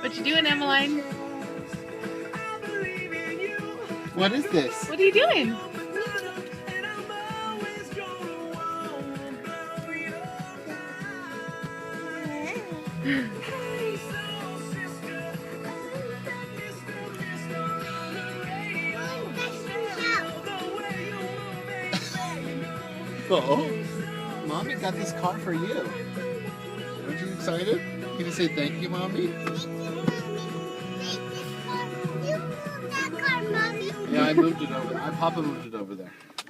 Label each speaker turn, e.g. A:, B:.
A: What you doing, Emmeline?
B: What is this?
A: What are you doing?
B: Oh, Mommy got this car for you. Aren't you excited? Can you say thank you, Mommy?
C: You move that car, Mommy.
B: Yeah, I moved it over. Papa moved it over there.